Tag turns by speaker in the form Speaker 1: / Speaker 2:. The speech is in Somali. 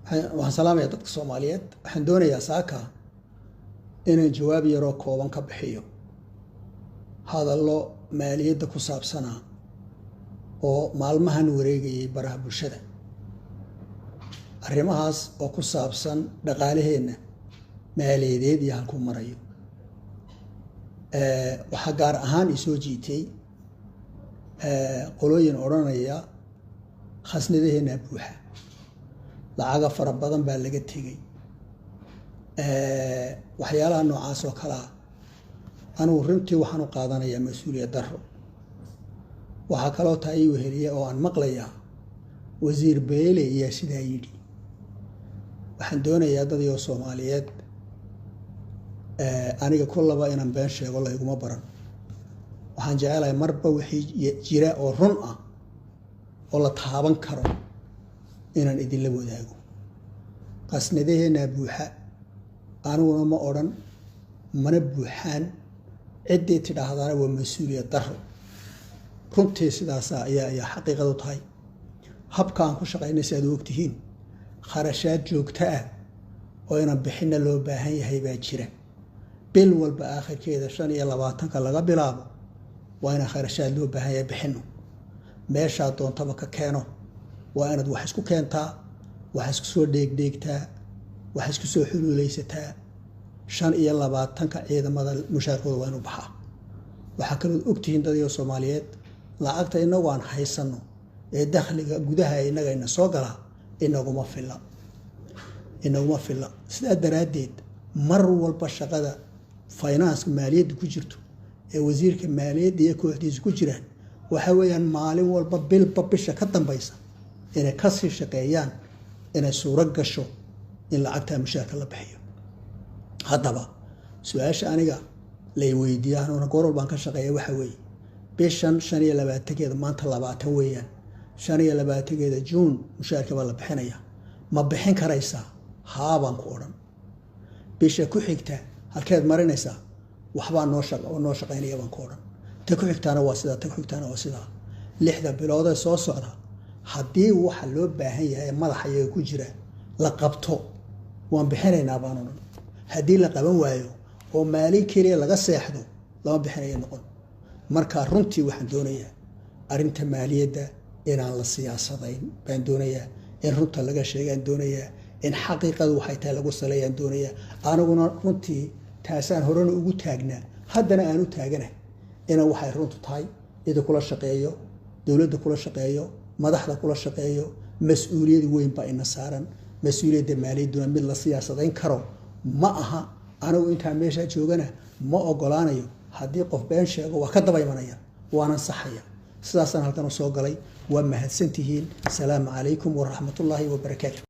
Speaker 1: waxaan salaamayaa dadka Soomaaliyeed waxaan doonayaa saaka inaan jawaab yar oo kooban ka bixiyo hadallo maaliyadda ku saabsan oo maalmahan wareegayay baraha bulshada arrimahaas oo ku saabsan dhaqaalaheena maaliyadeed iyo halku marayo waxa gaar ahaan isoo jiitay qolooyin oranaya khasnadaheena buuxa lacaga fara badan baa laga tegay waxyaalaha noocaas oo kala anigu runtii waxaan u qaadanayaa mas'uuliyad darro waxa kaloo tahay weheliye oo aan maqlayaa wasiir Beele iyo sidaa yidhi waxaan doonayaa dad iyo Soomaaliyeed aniga kullaba inaan been sheego la iguma baran waxaan jecelahay marba wixii jira oo run ah oo la taaban karo inaan idin la wadaago qasnadaheena buuxa aniguna ma oran mana buuxaan ciddii tidhaahdana waa mas'uuliyad darro runtii sidaas ayaa xaqiiqadu tahay habka aan ku shaqaynay si aad ogtihiin kharashaad joogto ah oo inaan bixina loo baahan yahay baa jira bil walba aakhirkeeda 25 laga bilaabo waa in kharashaad loo baahan yahay bixino meesha doontaba ka keeno waa inaad wax isku keentaa wax isku soo dheegdheegtaa wax isku soo xuluulaysataa 25 ciidamada mushaarkooda waa inuu baxaa waxa kale oo ogtihiin dad iyo Soomaaliyeed lacagta inagu aan haysano ee dakhliga gudaha inaga soo gala inaguma filla sidaa daraadeed mar walba shaqada finance maaliyadda ku jirto ee wasiirka maaliyadda iyo kooxdiisa ku jiraan waxa weeyaan maalin walba bilba bisha ka dambaysa inay ka sii shaqeeyaan inay suuro gasho in lacagta mushaarka la bixiyo haddaba su'aasha aniga la weydiiyaan oo goor walba ka shaqeeya waxa weeye bishan 25 maanta 20 weeyaan 25 June mushaarka la bixinaya ma bixin karaysaa haabaan ku oran bisha ku xigta halkeed marinaysaa waxbaa noo shaqeynaya baan ku oran ta ku xigtaana waa sida ta ku xigtaana waa sida 6 bilood ee soo socda haddii waxa loo baahan yahay madaxayga ku jira la qabto waan bixinaynaa baan oran haddii la qaban waayo oo maalin kaliya laga seexdo lama bixinayo noqon marka runtii waxaan doonayaa arinta maaliyadda inaan la siyaasadayn baan doonayaa in runta laga sheegaan doonayaa in xaqiiqadu waxay tahay lagu saleeyaan doonayaa anaguna runtii taasaan horena ugu taagnaa haddana aan u taaganahay inaan waxay runtu tahay ida kula shaqeeyo dawladda kula shaqeeyo madaxda kula shaqeeyo mas'uuliyad weyn baa ina saaran mas'uuliyadda maaliyaddu mid la siyaasadayn karo ma aha anigu inta meesha joogana ma ogolaanayo haddii qof been sheego waa ka daba imanaya waana saxaya sidaasaan halkan soo galay waa mahadsantihiin salaamu calaykum wa rahmatullaahi wa barakaatuh